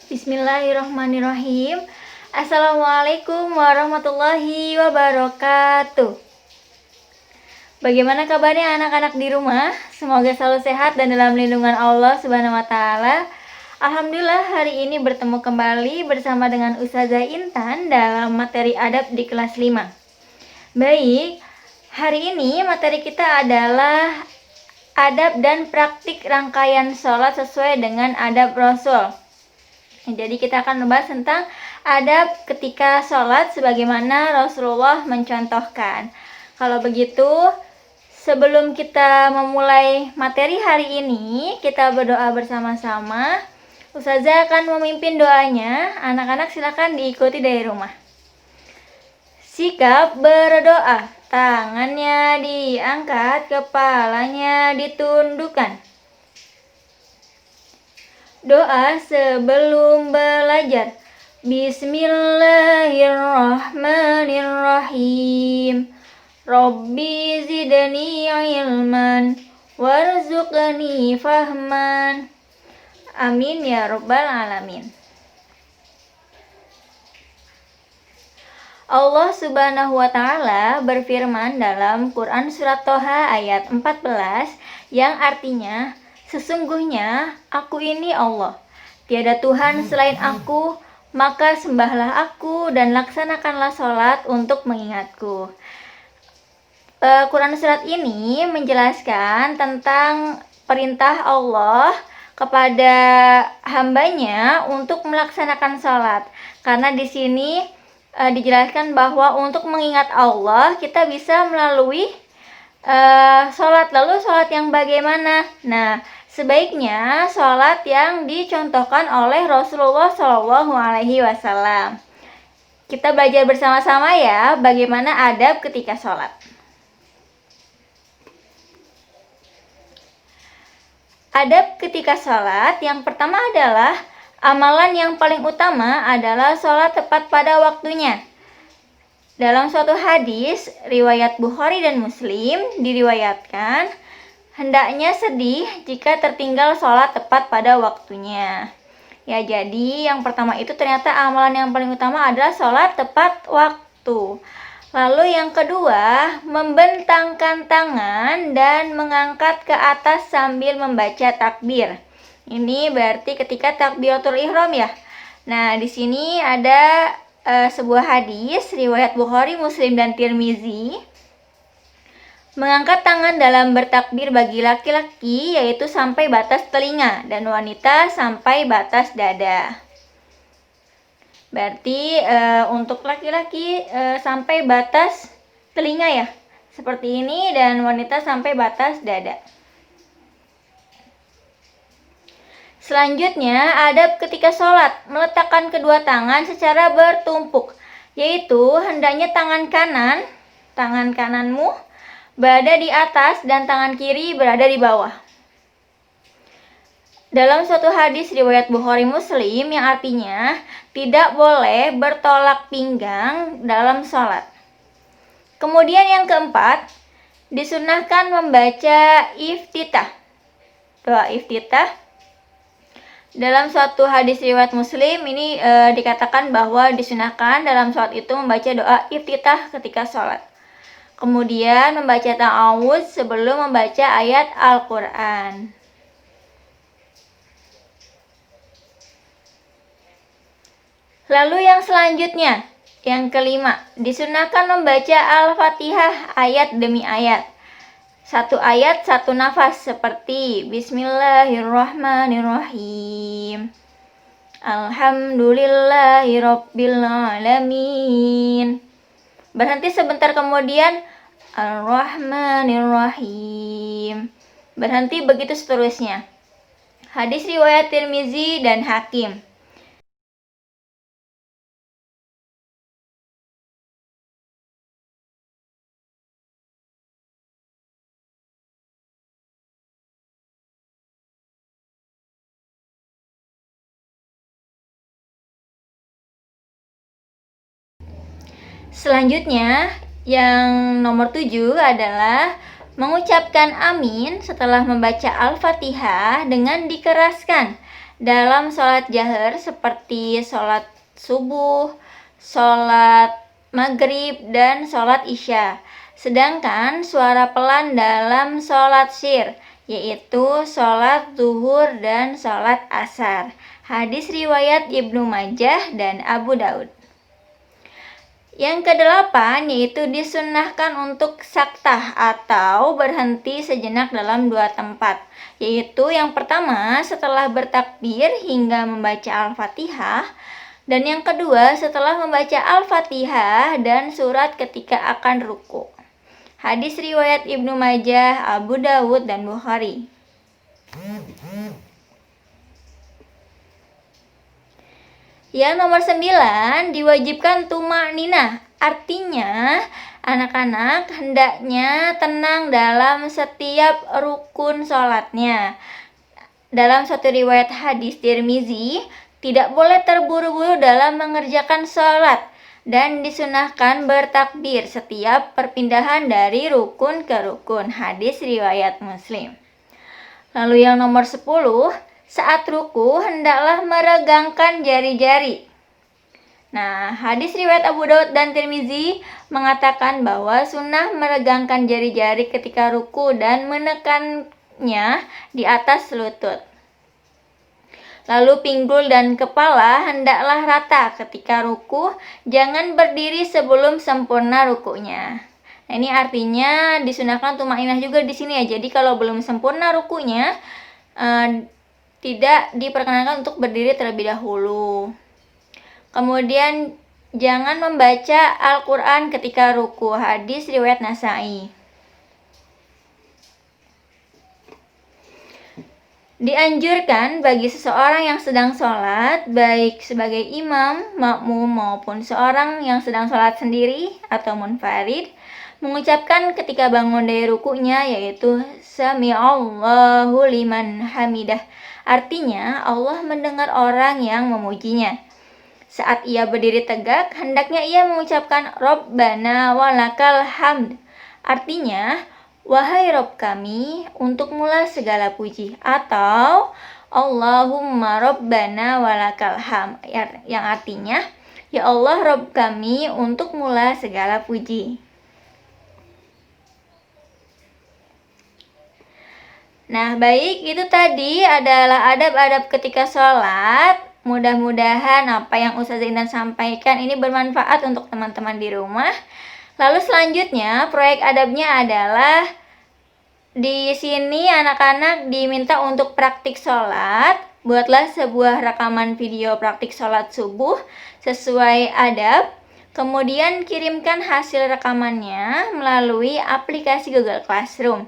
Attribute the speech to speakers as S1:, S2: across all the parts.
S1: Bismillahirrahmanirrahim. Assalamualaikum warahmatullahi wabarakatuh. Bagaimana kabarnya anak-anak di rumah? Semoga selalu sehat dan dalam lindungan Allah Subhanahu wa taala. Alhamdulillah hari ini bertemu kembali bersama dengan Ustazah Intan dalam materi adab di kelas 5. Baik, hari ini materi kita adalah adab dan praktik rangkaian sholat sesuai dengan adab Rasul. Jadi kita akan membahas tentang adab ketika sholat sebagaimana Rasulullah mencontohkan. Kalau begitu, sebelum kita memulai materi hari ini, kita berdoa bersama-sama. Ustazah akan memimpin doanya. Anak-anak silakan diikuti dari rumah. Sikap berdoa, tangannya diangkat, kepalanya ditundukkan. Doa sebelum belajar. Bismillahirrahmanirrahim. Rabbi zidni ilman warzuqni fahman. Amin ya rabbal alamin. Allah Subhanahu wa taala berfirman dalam Quran surat Toha ayat 14 yang artinya, sesungguhnya aku ini Allah, tiada Tuhan selain aku, maka sembahlah aku dan laksanakanlah sholat untuk mengingatku. Quran surat ini menjelaskan tentang perintah Allah kepada hambanya untuk melaksanakan sholat. Karena di sini dijelaskan bahwa untuk mengingat Allah kita bisa melalui sholat. Lalu sholat yang bagaimana? Nah, sebaiknya sholat yang dicontohkan oleh Rasulullah SAW. Kita belajar bersama-sama ya bagaimana adab ketika sholat. Adab ketika sholat yang pertama adalah amalan yang paling utama adalah sholat tepat pada waktunya. Dalam suatu hadis riwayat Bukhari dan Muslim diriwayatkan, hendaknya sedih jika tertinggal sholat tepat pada waktunya. Ya, jadi yang pertama itu ternyata amalan yang paling utama adalah sholat tepat waktu. Lalu yang kedua, membentangkan tangan dan mengangkat ke atas sambil membaca takbir. Ini berarti ketika takbiratul ihram ya. Nah, di sini ada sebuah hadis riwayat Bukhari, Muslim dan Tirmizi. Mengangkat tangan dalam bertakbir bagi laki-laki yaitu sampai batas telinga dan wanita sampai batas dada. Berarti untuk laki-laki sampai batas telinga ya, seperti ini, dan wanita sampai batas dada. Selanjutnya, adab ketika sholat, meletakkan kedua tangan secara bertumpuk, yaitu hendaknya tangan kananmu berada di atas dan tangan kiri berada di bawah. Dalam suatu hadis riwayat Bukhari Muslim yang artinya tidak boleh bertolak pinggang dalam sholat. Kemudian yang keempat, disunahkan membaca iftitah. Doa iftitah. Dalam suatu hadis riwayat Muslim ini dikatakan bahwa disunahkan dalam sholat itu membaca doa iftitah ketika sholat. Kemudian membaca ta'awudz sebelum membaca ayat Al-Quran. Lalu yang selanjutnya, yang kelima, disunahkan membaca Al-Fatihah ayat demi ayat. Satu ayat, satu nafas, seperti Bismillahirrahmanirrahim. Alhamdulillahirabbil alamin. Berhenti sebentar kemudian Ar-Rahmanirrahim. Berhenti, begitu seterusnya. Hadis riwayat Tirmizi dan Hakim. Selanjutnya, yang nomor 7 adalah mengucapkan amin setelah membaca Al-Fatihah dengan dikeraskan dalam sholat jahar seperti sholat subuh, sholat maghrib, dan sholat isya. Sedangkan suara pelan dalam sholat syir, yaitu sholat zuhur dan sholat asar. Hadis riwayat Ibnu Majah dan Abu Daud. Yang kedelapan yaitu disunnahkan untuk saktah atau berhenti sejenak dalam dua tempat. Yaitu yang pertama setelah bertakbir hingga membaca Al-Fatihah, dan yang kedua setelah membaca Al-Fatihah dan surat ketika akan ruku. Hadis riwayat Ibnu Majah, Abu Dawud, dan Bukhari. Yang nomor 9, diwajibkan tumakninah. Artinya, anak-anak hendaknya tenang dalam setiap rukun sholatnya. Dalam suatu riwayat hadis Tirmizi, tidak boleh terburu-buru dalam mengerjakan sholat dan disunahkan bertakbir setiap perpindahan dari rukun ke rukun. Hadis riwayat Muslim. Lalu yang nomor 10, saat ruku hendaklah meregangkan jari-jari. Nah, hadis riwayat Abu Daud dan Tirmizi mengatakan bahwa sunnah meregangkan jari-jari ketika ruku dan menekannya di atas lutut. Lalu pinggul dan kepala hendaklah rata ketika ruku, jangan berdiri sebelum sempurna rukunya. Nah, ini artinya disunahkan tumakninah juga di sini ya. Jadi kalau belum sempurna rukunya, tidak diperkenankan untuk berdiri terlebih dahulu. Kemudian jangan membaca Al-Quran ketika ruku. Hadis riwayat Nasai. Dianjurkan bagi seseorang yang sedang sholat, baik sebagai imam, makmum, maupun seorang yang sedang sholat sendiri atau munfarid, mengucapkan ketika bangun dari rukunya yaitu Sami'allahu liman hamidah. Artinya Allah mendengar orang yang memujinya. Saat ia berdiri tegak, hendaknya ia mengucapkan Rabbana walakal hamd. Artinya, wahai Rabb kami, untukmulah segala puji. Atau Allahumma Rabbana walakal hamd, yang artinya, ya Allah Rabb kami, untukmulah segala puji. Nah, baik, itu tadi adalah adab-adab ketika sholat. Mudah-mudahan apa yang Ustazah Intan sampaikan ini bermanfaat untuk teman-teman di rumah. Lalu selanjutnya, proyek adabnya adalah di sini anak-anak diminta untuk praktik sholat. Buatlah sebuah rekaman video praktik sholat subuh sesuai adab. Kemudian kirimkan hasil rekamannya melalui aplikasi Google Classroom.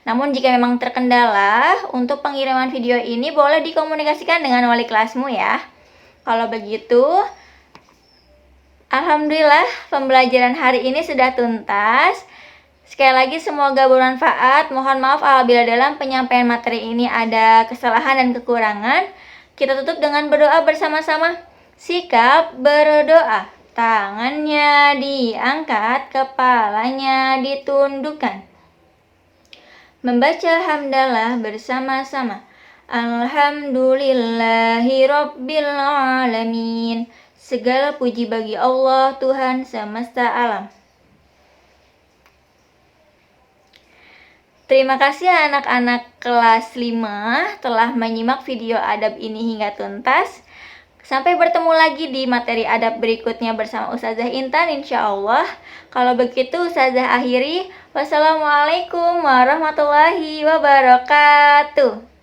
S1: Namun jika memang terkendala untuk pengiriman video ini, boleh dikomunikasikan dengan wali kelasmu ya. Kalau begitu, alhamdulillah pembelajaran hari ini sudah tuntas. Sekali lagi semoga bermanfaat. Mohon maaf apabila dalam penyampaian materi ini ada kesalahan dan kekurangan. Kita tutup dengan berdoa bersama-sama. Sikap berdoa. Tangannya diangkat, kepalanya ditundukkan. Membaca hamdalah bersama-sama. Alhamdulillahi Rabbil Alamin. Segala puji bagi Allah, Tuhan semesta alam. Terima kasih anak-anak kelas 5 telah menyimak video adab ini hingga tuntas. Sampai bertemu lagi di materi adab berikutnya bersama Ustazah Intan insyaallah. Kalau begitu Ustazah akhiri. Wassalamualaikum warahmatullahi wabarakatuh.